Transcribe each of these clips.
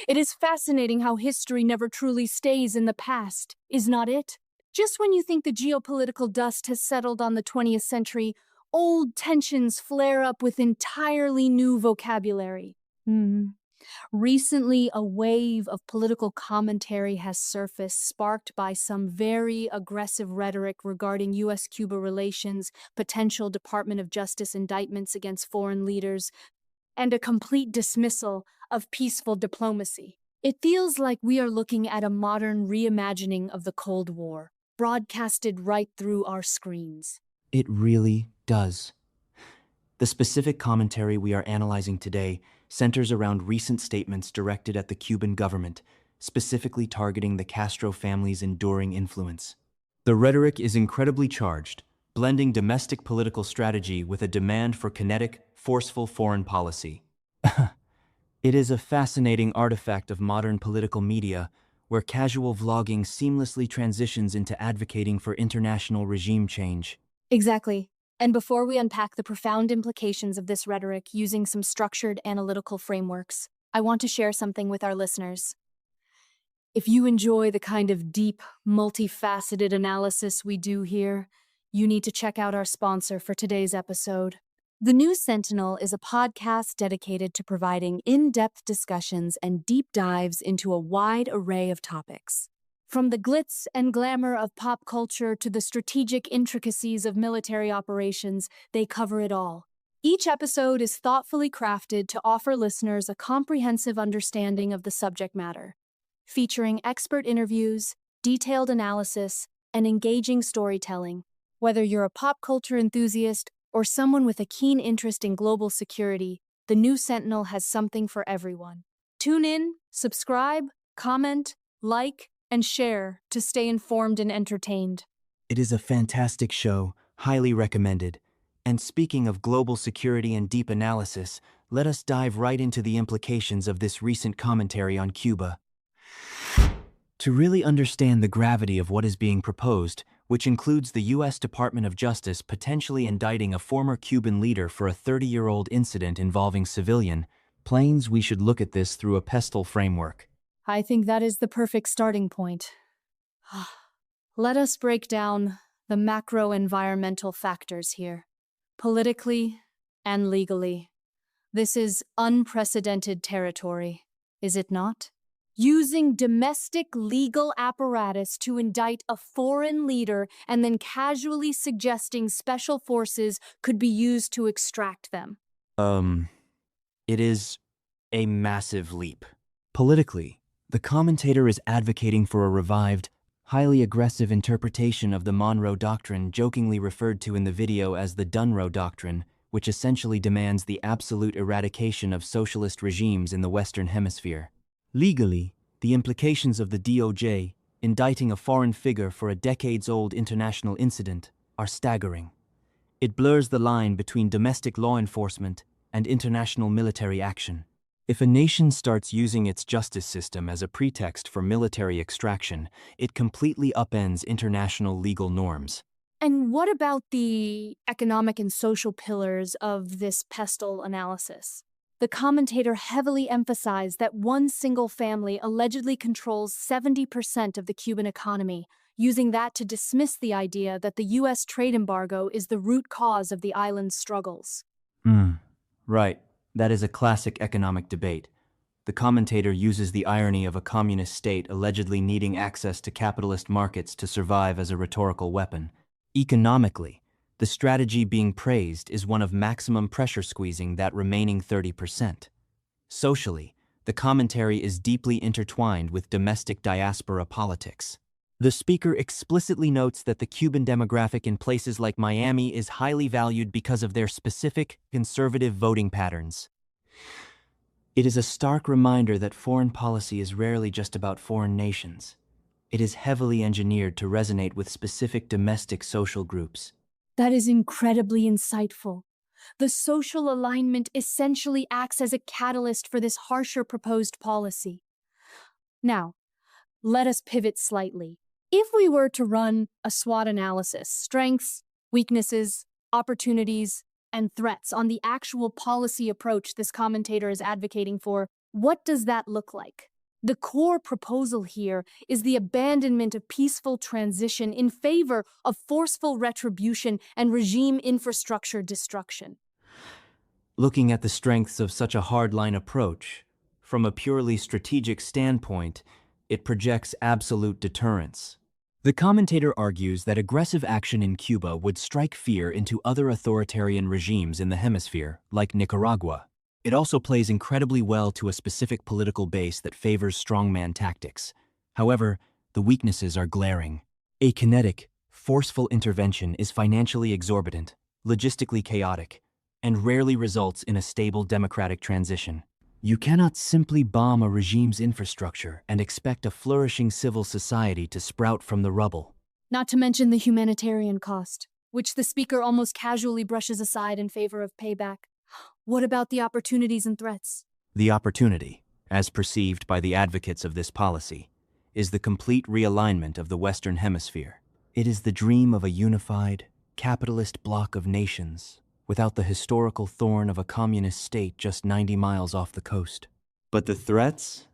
It is fascinating how history never truly stays in the past, is not it? Just when you think the geopolitical dust has settled on the 20th century, old tensions flare up with entirely new vocabulary. Recently, a wave of political commentary has surfaced, sparked by some very aggressive rhetoric regarding U.S.-Cuba relations, potential Department of Justice indictments against foreign leaders, and a complete dismissal of peaceful diplomacy. It feels like we are looking at a modern reimagining of the Cold War, broadcasted right through our screens. It really does. The specific commentary we are analyzing today centers around recent statements directed at the Cuban government, specifically targeting the Castro family's enduring influence. The rhetoric is incredibly charged, blending domestic political strategy with a demand for kinetic, forceful foreign policy. It is a fascinating artifact of modern political media, where casual vlogging seamlessly transitions into advocating for international regime change. Exactly. And before we unpack the profound implications of this rhetoric using some structured analytical frameworks, I want to share something with our listeners. If you enjoy the kind of deep, multifaceted analysis we do here, you need to check out our sponsor for today's episode. The New Sentinel is a podcast dedicated to providing in-depth discussions and deep dives into a wide array of topics. From the glitz and glamour of pop culture to the strategic intricacies of military operations, they cover it all. Each episode is thoughtfully crafted to offer listeners a comprehensive understanding of the subject matter, featuring expert interviews, detailed analysis, and engaging storytelling. Whether you're a pop culture enthusiast or someone with a keen interest in global security, the New Sentinel has something for everyone. Tune in, subscribe, comment, like, and share to stay informed and entertained. It is a fantastic show, highly recommended. And speaking of global security and deep analysis, let us dive right into the implications of this recent commentary on Cuba. To really understand the gravity of what is being proposed, which includes the U.S. Department of Justice potentially indicting a former Cuban leader for a 30-year-old incident involving civilian planes, we should look at this through a pestle framework. I think that is the perfect starting point. Let us break down the macro-environmental factors here, politically and legally. This is unprecedented territory, is it not? Using domestic legal apparatus to indict a foreign leader and then casually suggesting special forces could be used to extract them. It is a massive leap. Politically, the commentator is advocating for a revived, highly aggressive interpretation of the Monroe Doctrine, jokingly referred to in the video as the Dunroe Doctrine, which essentially demands the absolute eradication of socialist regimes in the Western Hemisphere. Legally, the implications of the DOJ indicting a foreign figure for a decades-old international incident are staggering. It blurs the line between domestic law enforcement and international military action. If a nation starts using its justice system as a pretext for military extraction, it completely upends international legal norms. And what about the economic and social pillars of this pestle analysis? The commentator heavily emphasized that one single family allegedly controls 70% of the Cuban economy, using that to dismiss the idea that the U.S. trade embargo is the root cause of the island's struggles. Right. That is a classic economic debate. The commentator uses the irony of a communist state allegedly needing access to capitalist markets to survive as a rhetorical weapon. Economically, the strategy being praised is one of maximum pressure squeezing that remaining 30%. Socially, the commentary is deeply intertwined with domestic diaspora politics. The speaker explicitly notes that the Cuban demographic in places like Miami is highly valued because of their specific, conservative voting patterns. It is a stark reminder that foreign policy is rarely just about foreign nations. It is heavily engineered to resonate with specific domestic social groups. That is incredibly insightful. The social alignment essentially acts as a catalyst for this harsher proposed policy. Now, let us pivot slightly. If we were to run a SWOT analysis, strengths, weaknesses, opportunities, and threats on the actual policy approach this commentator is advocating for, what does that look like? The core proposal here is the abandonment of peaceful transition in favor of forceful retribution and regime infrastructure destruction. Looking at the strengths of such a hardline approach, from a purely strategic standpoint, it projects absolute deterrence. The commentator argues that aggressive action in Cuba would strike fear into other authoritarian regimes in the hemisphere, like Nicaragua. It also plays incredibly well to a specific political base that favors strongman tactics. However, the weaknesses are glaring. A kinetic, forceful intervention is financially exorbitant, logistically chaotic, and rarely results in a stable democratic transition. You cannot simply bomb a regime's infrastructure and expect a flourishing civil society to sprout from the rubble. Not to mention the humanitarian cost, which the speaker almost casually brushes aside in favor of payback. What about the opportunities and threats? The opportunity, as perceived by the advocates of this policy, is the complete realignment of the Western Hemisphere. It is the dream of a unified, capitalist bloc of nations, without the historical thorn of a communist state just 90 miles off the coast. But the threats?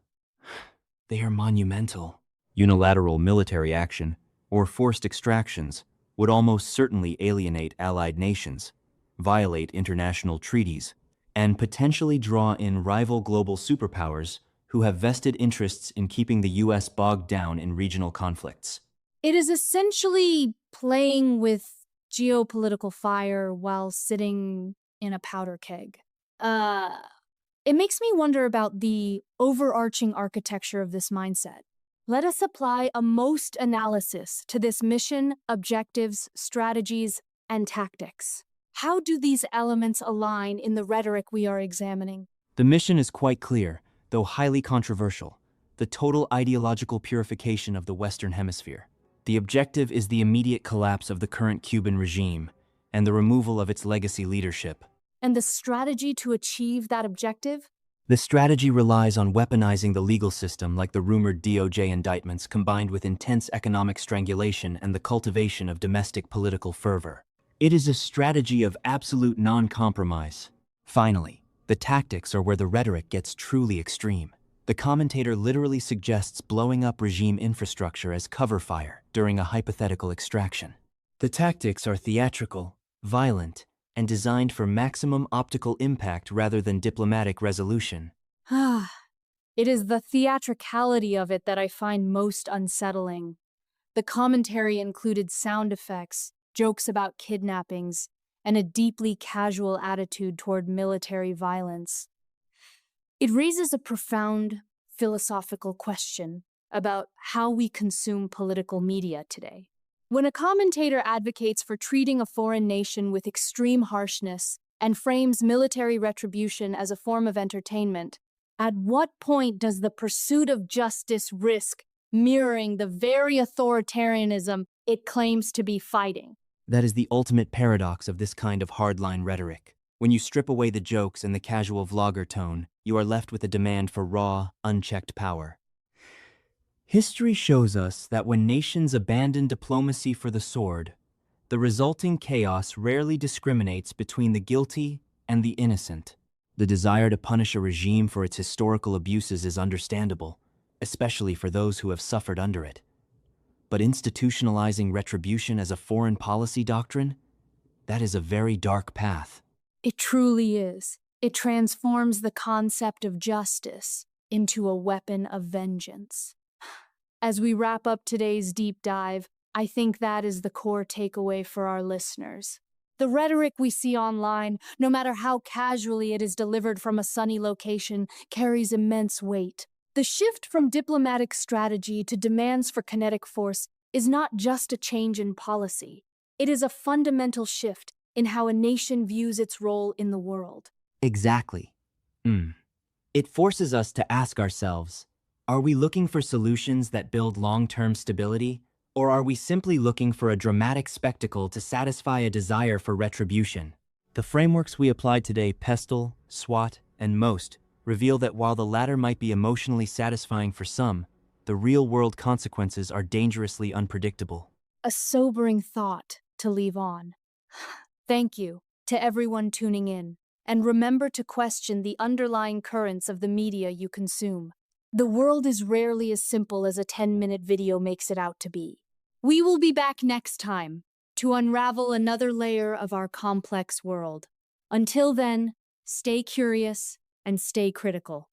They are monumental. Unilateral military action, or forced extractions, would almost certainly alienate allied nations, violate international treaties, and potentially draw in rival global superpowers who have vested interests in keeping the U.S. bogged down in regional conflicts. It is essentially playing with geopolitical fire while sitting in a powder keg. It makes me wonder about the overarching architecture of this mindset. Let us apply a most analysis to this mission, objectives, strategies, and tactics. How do these elements align in the rhetoric we are examining? The mission is quite clear, though highly controversial: the total ideological purification of the Western Hemisphere. The objective is the immediate collapse of the current Cuban regime and the removal of its legacy leadership. And the strategy to achieve that objective? The strategy relies on weaponizing the legal system, like the rumored DOJ indictments, combined with intense economic strangulation and the cultivation of domestic political fervor. It is a strategy of absolute non-compromise. Finally, the tactics are where the rhetoric gets truly extreme. The commentator literally suggests blowing up regime infrastructure as cover fire during a hypothetical extraction. The tactics are theatrical, violent, and designed for maximum optical impact rather than diplomatic resolution. It is the theatricality of it that I find most unsettling. The commentary included sound effects, jokes about kidnappings, and a deeply casual attitude toward military violence. It raises a profound philosophical question about how we consume political media today. When a commentator advocates for treating a foreign nation with extreme harshness and frames military retribution as a form of entertainment, at what point does the pursuit of justice risk mirroring the very authoritarianism it claims to be fighting? That is the ultimate paradox of this kind of hardline rhetoric. When you strip away the jokes and the casual vlogger tone, you are left with a demand for raw, unchecked power. History shows us that when nations abandon diplomacy for the sword, the resulting chaos rarely discriminates between the guilty and the innocent. The desire to punish a regime for its historical abuses is understandable, especially for those who have suffered under it. But institutionalizing retribution as a foreign policy doctrine? That is a very dark path. It truly is. It transforms the concept of justice into a weapon of vengeance. As we wrap up today's deep dive, I think that is the core takeaway for our listeners. The rhetoric we see online, no matter how casually it is delivered from a sunny location, carries immense weight. The shift from diplomatic strategy to demands for kinetic force is not just a change in policy. It is a fundamental shift in how a nation views its role in the world. Exactly. It forces us to ask ourselves, are we looking for solutions that build long-term stability, or are we simply looking for a dramatic spectacle to satisfy a desire for retribution? The frameworks we applied today, Pestle, SWOT, and MOST, reveal that while the latter might be emotionally satisfying for some, the real-world consequences are dangerously unpredictable. A sobering thought to leave on. Thank you to everyone tuning in, and remember to question the underlying currents of the media you consume. The world is rarely as simple as a 10-minute video makes it out to be. We will be back next time to unravel another layer of our complex world. Until then, stay curious and stay critical.